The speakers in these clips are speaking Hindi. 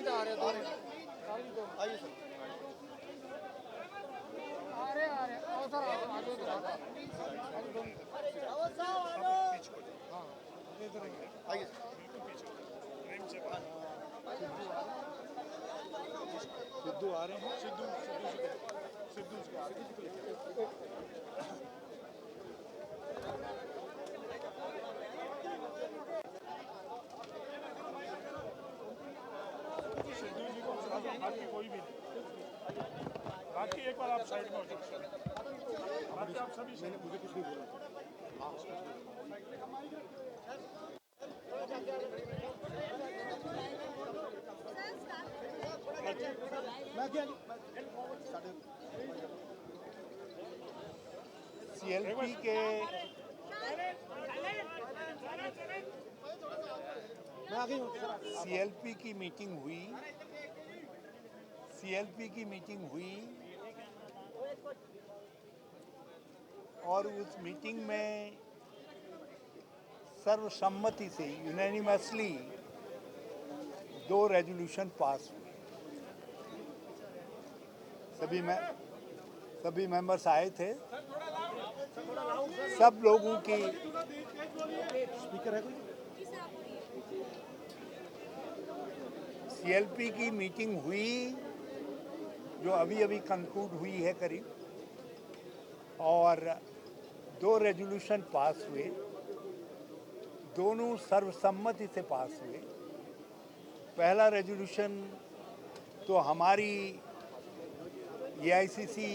आइए सर। आइए सर। सिद्धू आ रहे हैं। सिद्धू जी को बाकी कोई भी नहीं। बाकी एक बार आप साइड में हो जाओ। बाकी आप सभी से मुझे कुछ नहीं बोला। सीएलपी के सीएलपी की मीटिंग हुई। सीएलपी की मीटिंग हुई और उस मीटिंग में सर्वसम्मति से यूनानिमसली 2 रेजोल्यूशन पास हुए। सभी मेंबर्स आए थे। सब लोगों की स्पीकर है कोई? सीएलपी की मीटिंग हुई जो अभी कंक्लूड हुई है करीब, और 2 रेजोल्यूशन पास हुए। दोनों सर्वसम्मति से पास हुए। पहला रेजोल्यूशन तो हमारी एआईसीसी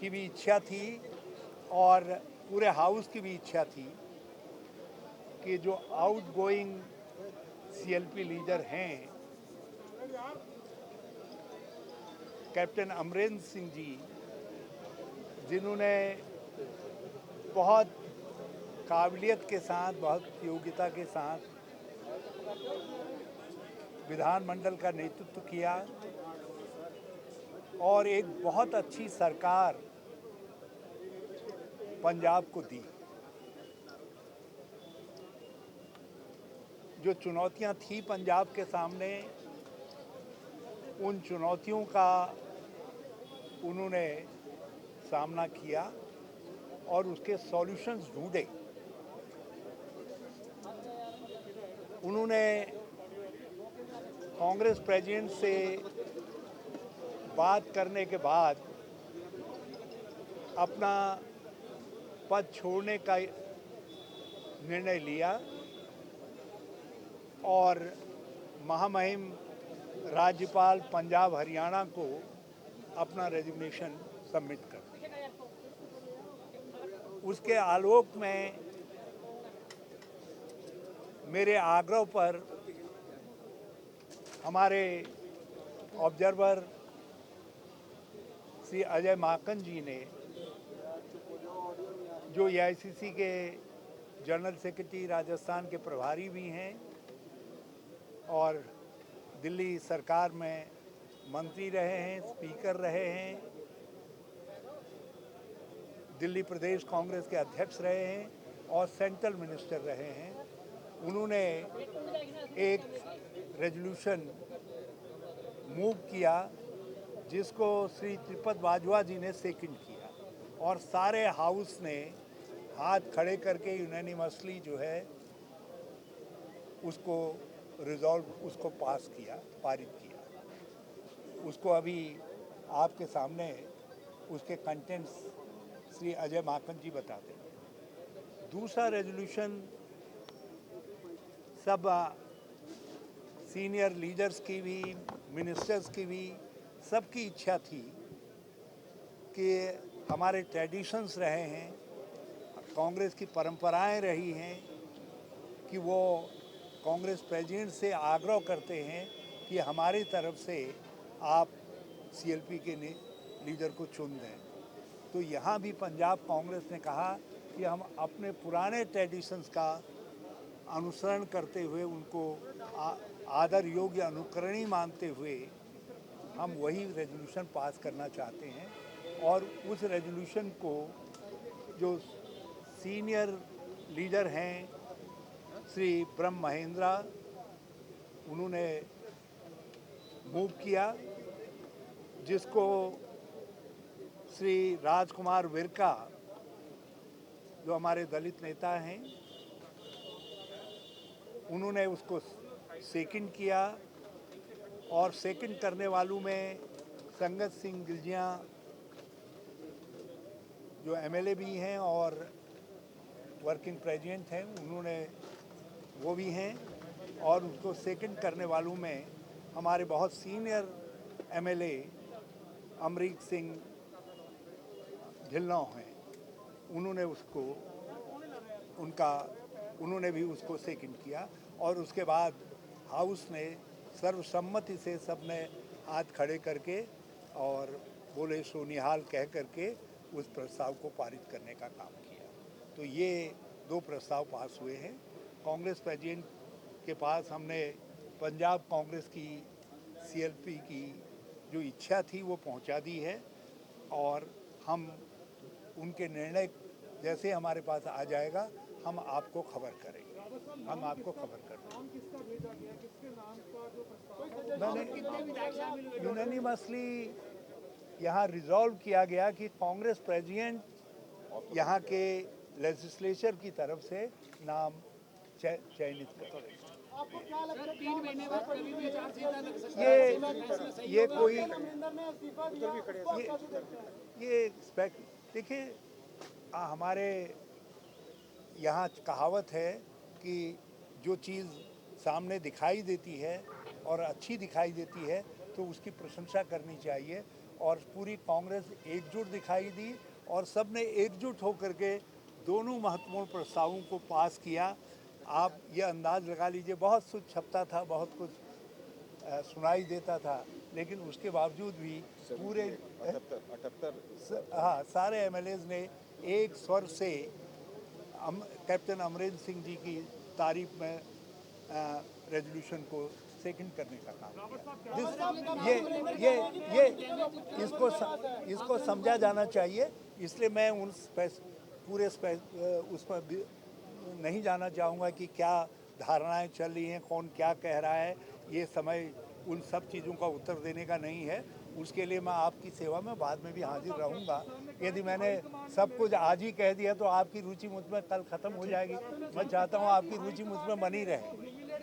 की भी इच्छा थी और पूरे हाउस की भी इच्छा थी कि जो आउटगोइंग सीएलपी लीडर हैं कैप्टन अमरेंद्र सिंह जी, जिन्होंने बहुत काबिलियत के साथ, बहुत योग्यता के साथ विधानमंडल का नेतृत्व किया और एक बहुत अच्छी सरकार पंजाब को दी। जो चुनौतियां थी पंजाब के सामने, उन चुनौतियों का उन्होंने सामना किया और उसके सॉल्यूशंस ढूंढे। उन्होंने कांग्रेस प्रेसिडेंट से बात करने के बाद अपना पद छोड़ने का निर्णय लिया और महामहिम राज्यपाल पंजाब हरियाणा को अपना रेजिग्नेशन सबमिट कर दिया। उसके आलोक में मेरे आग्रह पर हमारे ऑब्जर्वर श्री अजय माकन जी ने, जो एआईसीसी के जनरल सेक्रेटरी राजस्थान के प्रभारी भी हैं और दिल्ली सरकार में मंत्री रहे हैं, स्पीकर रहे हैं, दिल्ली प्रदेश कांग्रेस के अध्यक्ष रहे हैं और सेंट्रल मिनिस्टर रहे हैं, उन्होंने एक रेजोल्यूशन मूव किया जिसको श्री त्रिपद बाजवा जी ने सेकंड किया और सारे हाउस ने हाथ खड़े करके यूनानिमसली जो है उसको उसको पास किया, पारित किया। उसको अभी आपके सामने उसके कंटेंट्स श्री अजय माकन जी बताते हैं। दूसरा रेजोल्यूशन सब सीनियर लीडर्स की भी, मिनिस्टर्स की भी, सबकी इच्छा थी कि हमारे ट्रेडिशंस रहे हैं, कांग्रेस की परंपराएं रही हैं कि वो कांग्रेस प्रेसिडेंट से आग्रह करते हैं कि हमारी तरफ से आप सीएलपी के लीडर को चुन दें। तो यहाँ भी पंजाब कांग्रेस ने कहा कि हम अपने पुराने ट्रेडिशंस का अनुसरण करते हुए, उनको आदर योग्य अनुकरणीय मानते हुए हम वही रेजोल्यूशन पास करना चाहते हैं। और उस रेजोल्यूशन को जो सीनियर लीडर हैं श्री ब्रह्म महेंद्रा, उन्होंने मूव किया, जिसको श्री राजकुमार विरका, जो हमारे दलित नेता हैं, उन्होंने उसको सेकंड किया। और सेकंड करने वालों में संगत सिंह गिलजियाँ जो एमएलए भी हैं और वर्किंग प्रेसिडेंट हैं, उन्होंने वो भी हैं। और उसको सेकंड करने वालों में हमारे बहुत सीनियर एमएलए अमरीक सिंह ढिल्लों हैं, उन्होंने भी उसको सेकंड किया। और उसके बाद हाउस ने सर्वसम्मति से सबने हाथ खड़े करके और बोले सो निहाल कह करके उस प्रस्ताव को पारित करने का काम किया। तो ये 2 प्रस्ताव पास हुए हैं। कांग्रेस प्रेसिडेंट के पास हमने पंजाब कांग्रेस की सीएलपी की जो इच्छा थी वो पहुंचा दी है, और हम उनके निर्णय जैसे हमारे पास आ जाएगा हम आपको खबर करेंगे। मैंने यूनानिमसली यहाँ रिजॉल्व किया गया कि कांग्रेस प्रेसिडेंट यहाँ के लेजिस्लेचर की तरफ से नाम चयनित करें। आपको क्या लगता है 3 महीने बाद कभी भी विचार सीधा लग सकता है? ये कोई ये देखिए, हमारे यहाँ कहावत है कि जो चीज़ सामने दिखाई देती है और अच्छी दिखाई देती है तो उसकी प्रशंसा करनी चाहिए। और पूरी कांग्रेस एकजुट दिखाई दी और सबने एकजुट होकर के दोनों महत्वपूर्ण प्रस्तावों को पास किया। आप ये अंदाज लगा लीजिए, बहुत कुछ छपता था, बहुत कुछ सुनाई देता था, लेकिन उसके बावजूद भी पूरे 78 सारे एमएलएज ने एक स्वर से कैप्टन अमरिंदर सिंह जी की तारीफ में रेजोल्यूशन को सेकंड करने का काम किया। ये इसको समझा जाना चाहिए, इसलिए मैं उन उस पर नहीं जाना चाहूँगा कि क्या धारणाएं चल रही हैं, कौन क्या कह रहा है। ये समय उन सब चीज़ों का उत्तर देने का नहीं है। उसके लिए मैं आपकी सेवा में बाद में भी हाजिर रहूँगा। यदि मैंने सब कुछ आज ही कह दिया तो आपकी रुचि मुझ में कल ख़त्म हो जाएगी। मैं चाहता हूँ आपकी रुचि मुझ में बनी रहे,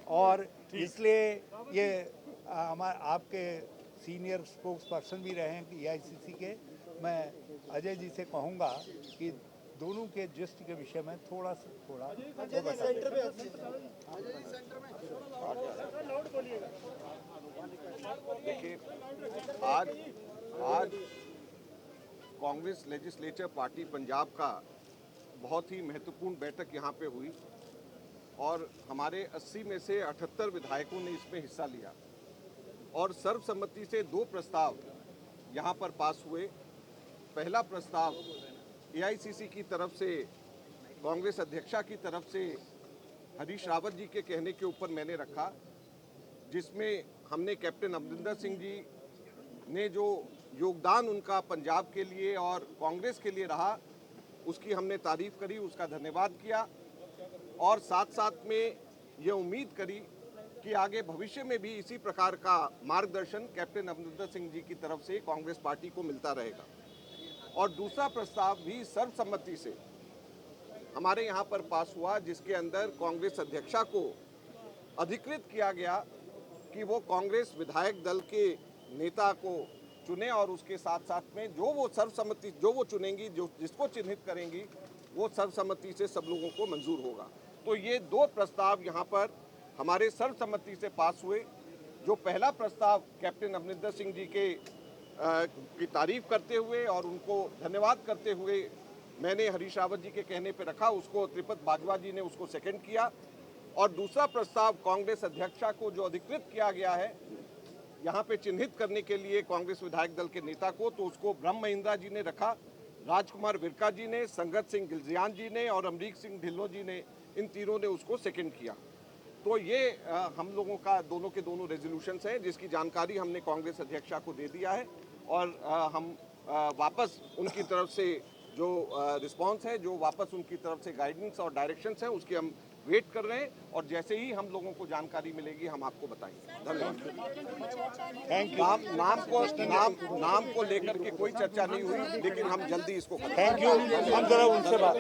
और इसलिए ये आपके सीनियर स्पोक्स पर्सन भी रहे हैं एआईसीसी के। मैं अजय जी से कहूँगा कि दोनों के जिस्ट के विषय में थोड़ा सेंटर देखिए, आज कांग्रेस लेजिस्लेचर पार्टी पंजाब का बहुत ही महत्वपूर्ण बैठक यहाँ पे हुई और हमारे 80 में से 78 विधायकों ने इसमें हिस्सा लिया और सर्वसम्मति से 2 प्रस्ताव यहाँ पर पास हुए। पहला प्रस्ताव एआईसीसी की तरफ से कांग्रेस अध्यक्षा की तरफ से हरीश रावत जी के कहने के ऊपर मैंने रखा, जिसमें हमने कैप्टन अमरिंदर सिंह जी ने जो योगदान उनका पंजाब के लिए और कांग्रेस के लिए रहा उसकी हमने तारीफ करी, उसका धन्यवाद किया और साथ साथ में ये उम्मीद करी कि आगे भविष्य में भी इसी प्रकार का मार्गदर्शन कैप्टन अमरिंदर सिंह जी की तरफ से कांग्रेस पार्टी को मिलता रहेगा। और दूसरा प्रस्ताव भी सर्वसम्मति से हमारे यहाँ पर पास हुआ, जिसके अंदर कांग्रेस अध्यक्षा को अधिकृत किया गया कि वो कांग्रेस विधायक दल के नेता को चुने और उसके साथ साथ में जो वो चुनेंगी, जो जिसको चिन्हित करेंगी, वो सर्वसम्मति से सब लोगों को मंजूर होगा। तो ये 2 प्रस्ताव यहाँ पर हमारे सर्वसम्मति से पास हुए। जो पहला प्रस्ताव कैप्टन अमरिंदर सिंह जी की तारीफ करते हुए और उनको धन्यवाद करते हुए मैंने हरीश रावत जी के कहने पर रखा, उसको त्रिपत बाजवा जी ने उसको सेकंड किया। और दूसरा प्रस्ताव कांग्रेस अध्यक्षा को जो अधिकृत किया गया है यहाँ पे चिन्हित करने के लिए कांग्रेस विधायक दल के नेता को, तो उसको ब्रह्म महिंद्रा जी ने रखा, राजकुमार विरका जी ने, संगत सिंह गिलजियान जी ने और अमरीक सिंह ढिल्लों जी ने, इन तीनों ने उसको सेकंड किया। तो ये हम लोगों का दोनों के दोनों रेजोल्यूशंस हैं, जिसकी जानकारी हमने कांग्रेस अध्यक्षा को दे दिया है और हम वापस उनकी तरफ से जो रिस्पांस है, जो वापस उनकी तरफ से गाइडेंस और डायरेक्शंस हैं, उसकी हम वेट कर रहे हैं और जैसे ही हम लोगों को जानकारी मिलेगी हम आपको बताएंगे। धन्यवाद। Thank you. नाम को लेकर के कोई चर्चा नहीं हुई, लेकिन हम जल्दी इसको करेंगे। Thank you. हम जरा उनसे बात